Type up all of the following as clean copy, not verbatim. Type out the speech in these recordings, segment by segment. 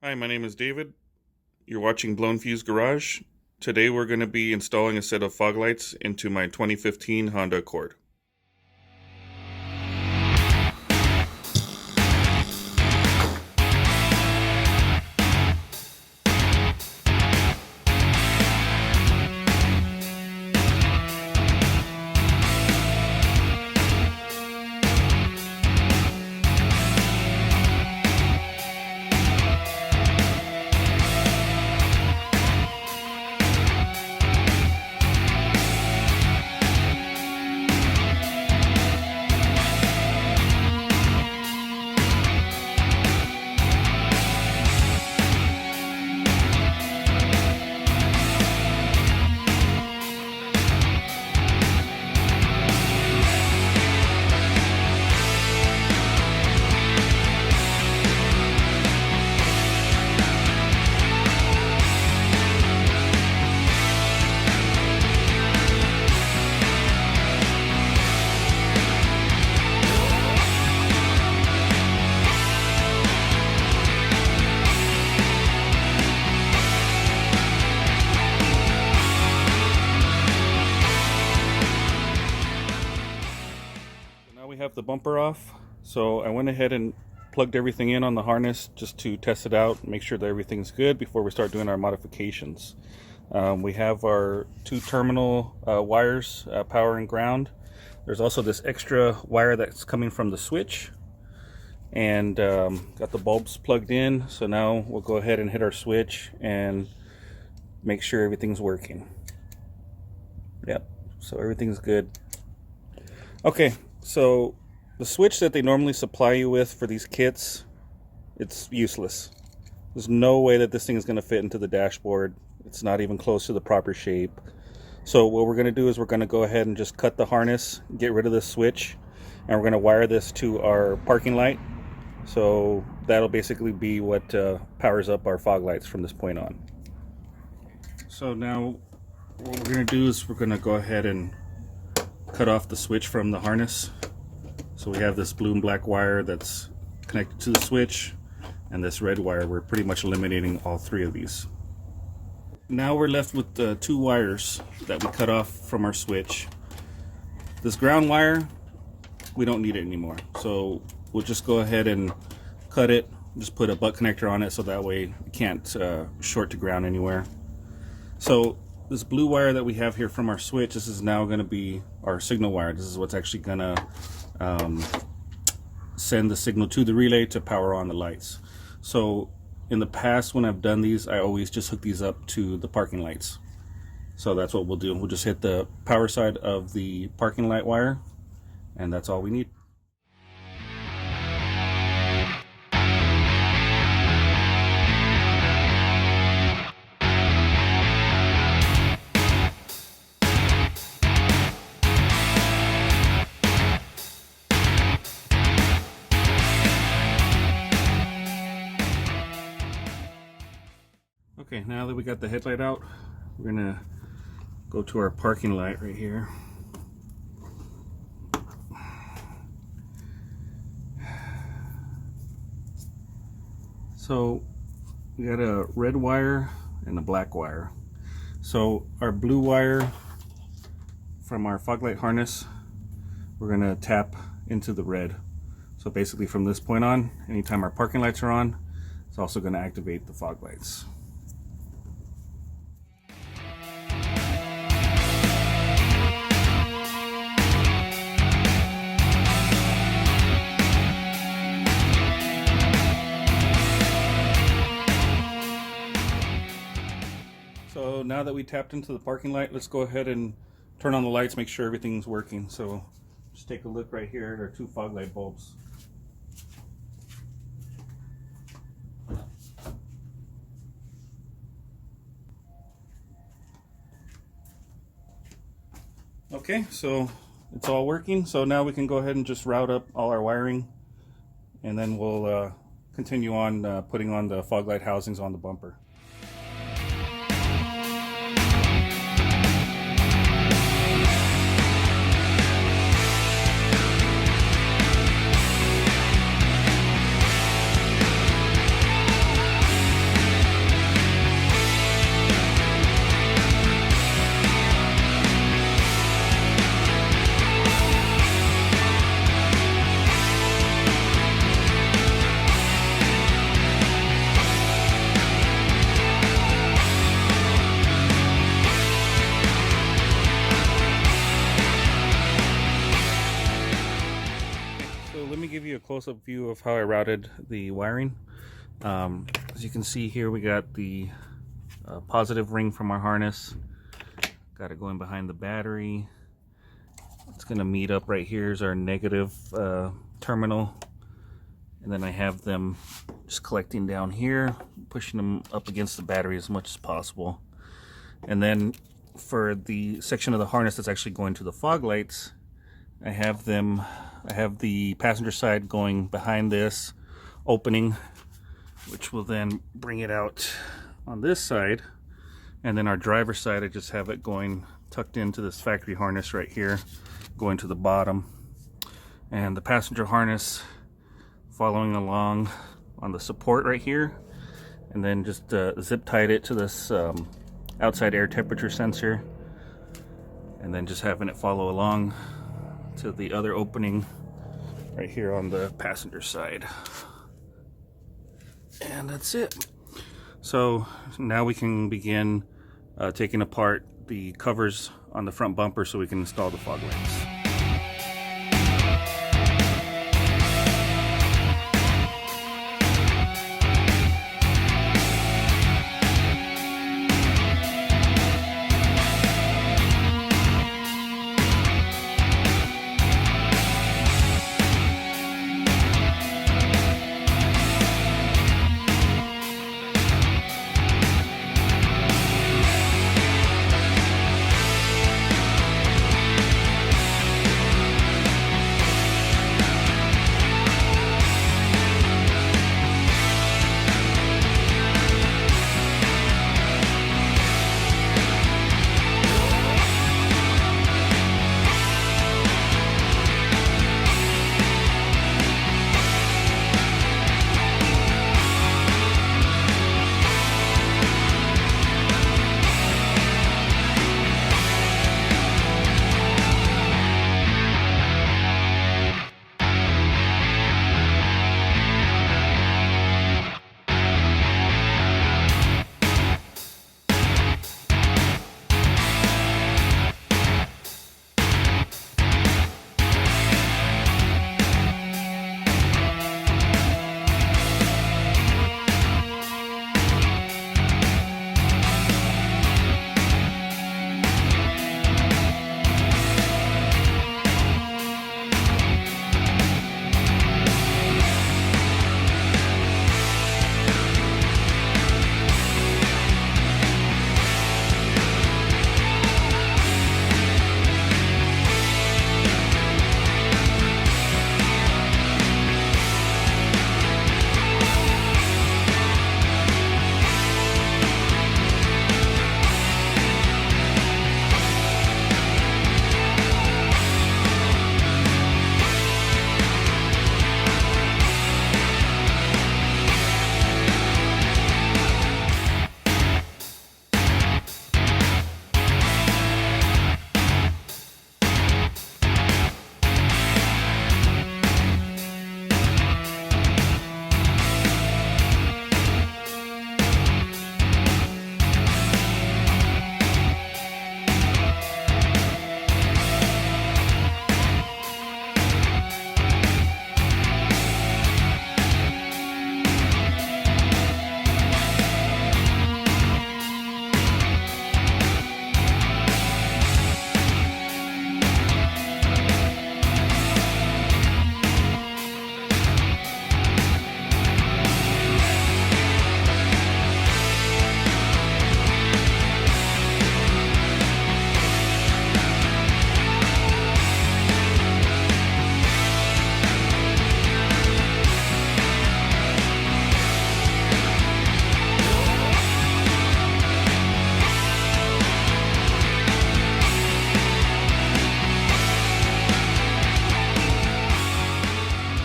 Hi, my name is David. You're watching Blown Fuse Garage. Today we're going to be installing a set of fog lights into my 2015 Honda Accord. Now we have the bumper off, so I went ahead and plugged everything in on the harness just to test it out, make sure that everything's good before we start doing our modifications. We have our two terminal wires, power and ground. There's also this extra wire that's coming from the switch, and got the bulbs plugged in. So now we'll go ahead and hit our switch and make sure everything's working. Yep, so everything's good. Okay, so the switch that they normally supply you with for these kits, it's useless. There's no way that this thing is going to fit into the dashboard. It's not even close to the proper shape. So what we're going to do is we're going to go ahead and just cut the harness, get rid of this switch, and we're going to wire this to our parking light. So that'll basically be what powers up our fog lights from this point on. So now what we're going to do is we're going to go ahead and cut off the switch from the harness. So we have this blue and black wire that's connected to the switch, and this red wire. We're pretty much eliminating all three of these. Now we're left with the two wires that we cut off from our switch. This ground wire, we don't need it anymore. So we'll just go ahead and cut it, just put a butt connector on it so that way it can't short to ground anywhere. So this blue wire that we have here from our switch, this is now going to be our signal wire. This is what's actually going to send the signal to the relay to power on the lights. So in the past, when I've done these, I always just hook these up to the parking lights. So that's what we'll do. We'll just hit the power side of the parking light wire, and that's all we need. Okay, now that we got the headlight out, we're gonna go to our parking light right here. So we got a red wire and a black wire. So our blue wire from our fog light harness, we're gonna tap into the red. So basically from this point on, anytime our parking lights are on, it's also gonna activate the fog lights. So now that we tapped into the parking light, let's go ahead and turn on the lights, make sure everything's working. So just take a look right here at our two fog light bulbs. Okay, so it's all working. So now we can go ahead and just route up all our wiring, and then we'll continue on putting on the fog light housings on the bumper. close-up view of how I routed the wiring. As you can see here, we got the positive ring from our harness. Got it going behind the battery. It's going to meet up right here is our negative terminal. And then I have them just collecting down here, pushing them up against the battery as much as possible. And then for the section of the harness that's actually going to the fog lights, I have the passenger side going behind this opening, which will then bring it out on this side. And then our driver's side, I just have it going tucked into this factory harness right here, going to the bottom. And the passenger harness following along on the support right here, and then just zip tied it to this outside air temperature sensor, and then just having it follow along to the other opening right here on the passenger side. And that's it. So now we can begin taking apart the covers on the front bumper so we can install the fog lights.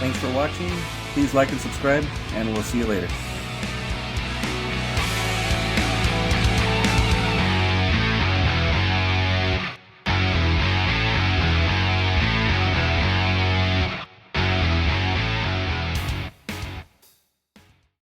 Thanks for watching. Please like and subscribe, and we'll see you later.